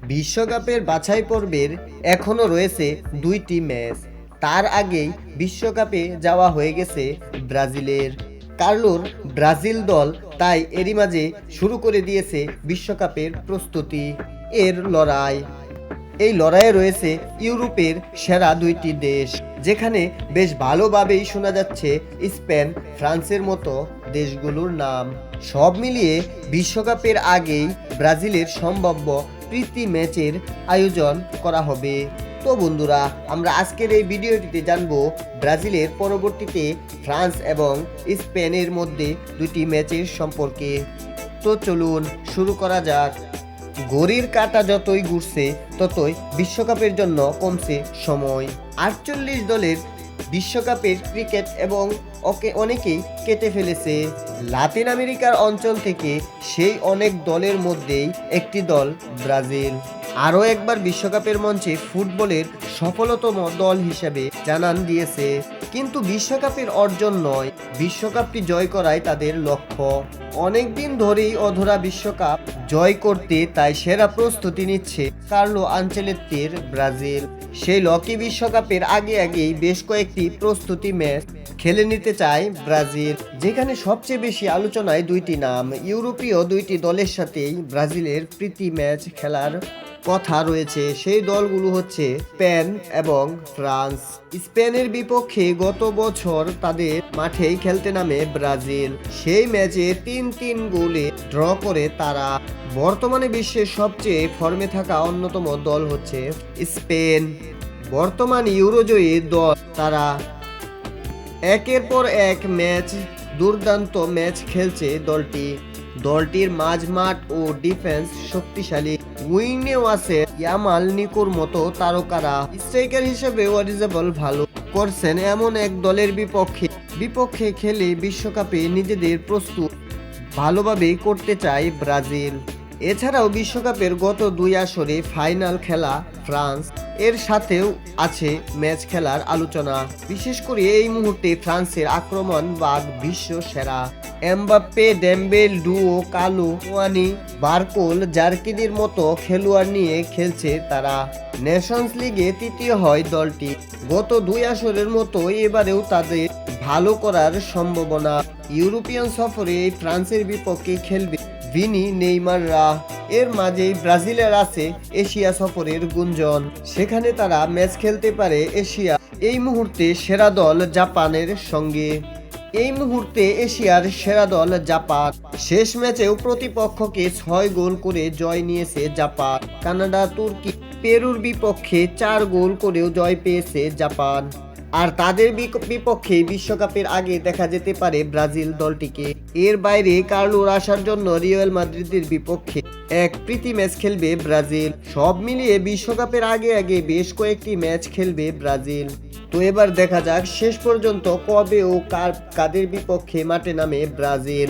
বিশ্বকাপের বাছাই পর্বের এখনও রয়েছে 2টি ম্যাচ। তার আগেই বিশ্বকাপে যাওয়া হয়ে গেছে ব্রাজিলের। কার্লোর ব্রাজিল দল তাই এরই মাঝে শুরু করে দিয়েছে বিশ্বকাপের প্রস্তুতি এর লড়াই। এই লড়াইয়ে রয়েছে ইউরোপের সেরা 2টি দেশ, যেখানে বেশ ভালোভাবেই শোনা যাচ্ছে স্পেন, ফ্রান্সের মতো দেশগুলোর নাম। সব মিলিয়ে বিশ্বকাপের আগেই ব্রাজিলের সম্ভাব্য প্রীতি ম্যাচের আয়োজন করা হবে। তো বন্ধুরা, আমরা আজকের এই ভিডিওটিতে জানবো ব্রাজিলের পরবর্তীতে ফ্রান্স এবং স্পেনের মধ্যে 2টি ম্যাচের সম্পর্কে। তো চলুন শুরু করা যাক। ঘড়ির কাঁটা যতই ঘুরছে ততই বিশ্বকাপের জন্য কমছে সময়। 48 দলের বিশ্বকাপের ক্রিকেট এবং অনেকেই কেটে ফেলেছে। লাতিন আমেরিকার অঞ্চল থেকে সেই অনেক দলের মধ্যেই একটি দল ব্রাজিল আরও একবার বিশ্বকাপের মঞ্চে ফুটবলের সফলতম দল হিসেবে জানান দিয়েছে। কিন্তু বিশ্বকাপের অর্জন নয়, বিশ্বকাপটি জয় করাই তাদের লক্ষ্য। অনেকদিন ধরেই অধরা বিশ্বকাপ জয় করতে তাই সেরা প্রস্তুতি নিচ্ছে কার্লো আনচেলত্তির ব্রাজিল। সেই লক্ষ্যে বিশ্বকাপের আগেই বেশ কয়েকটি প্রস্তুতি ম্যাচ খেলে নিতে চায় ব্রাজিল, যেখানে সবচেয়ে বেশি আলোচনায় 2টি নাম। ইউরোপীয় 2টি দলের সাথেই ব্রাজিলের প্রীতি ম্যাচ খেলার কথা রয়েছে। সেই দলগুলো হচ্ছে স্পেন এবং ফ্রান্স। স্পেনের বিপক্ষে গত বছর তাদের মাঠেই খেলতে নামে ব্রাজিল। সেই ম্যাচে 3-3 গোলে ড্র করে তারা বর্তমানে বিশ্বের সবচেয়ে ফর্মে থাকা অন্যতম দল হচ্ছে স্পেন। বর্তমান ইউরোজয়ী দল তারা একের পর এক দুর্দান্ত ম্যাচ খেলছে দলটির মাঝমাঠ ও ডিফেন্স শক্তিশালী। উইংনেও আছে ইয়ামাল নিকোর মতো তারকারা। স্ট্রাইকার হিসেবে ওয়ারিজাবল ভালো করছেন এমন এক দলের বিপক্ষে খেলে বিশ্বকাপে নিজেদের প্রস্তুত ভালোভাবেই করতে চায় ব্রাজিল। এছাড়াও বিশ্বকাপের গত 2 আসরে ফাইনাল খেলা ফ্রান্স এর সাথেও আছে ম্যাচ খেলার আলোচনা। বিশেষ করে এই মুহূর্তে ফ্রান্সের আক্রমণ বাগ বিশ্ব সেরা। এমবাপ্পে, ডেম্বেল ডুও, কালু, ওয়ানি, বারকোল, জার্কিনির মতো খেলোয়াড় নিয়ে খেলছে তারা। নেশনস লিগে তৃতীয় হয় দলটি। গত 2 আসরের মতো এবারেও তাদের ভালো করার সম্ভাবনা। ইউরোপিয়ান সফরে ফ্রান্সের বিপক্ষে খেলবে ভিনি, নেইমাররা। এর মাঝেই ব্রাজিলের আছে এশিয়া সফরের গুঞ্জন, সেখানে তারা ম্যাচ খেলতে পারে এশিয়া এই মুহূর্তে সেরা দল জাপানের সঙ্গে। এই মুহূর্তে এশিয়ার সেরা দল জাপান। শেষ ম্যাচেও প্রতিপক্ষকে 6 গোল করে জয় নিয়েছে জাপান। কানাডা, তুর্কি, পেরুর বিপক্ষে 4 গোল করেও জয় পেয়েছে জাপান। আর তাদের বিপক্ষে বিশ্বকাপের আগে দেখা যেতে পারে ব্রাজিল দলটিকে। এর বাইরে কার্লোর আসার জন্য রিয়াল মাদ্রিদের বিপক্ষে এক প্রীতি ম্যাচ খেলবে ব্রাজিল। সব মিলিয়ে বিশ্বকাপের আগে বেশ কয়েকটি ম্যাচ খেলবে ব্রাজিল। তো এবার দেখা যাক শেষ পর্যন্ত কবে ও কাদের বিপক্ষে মাঠে নামে ব্রাজিল।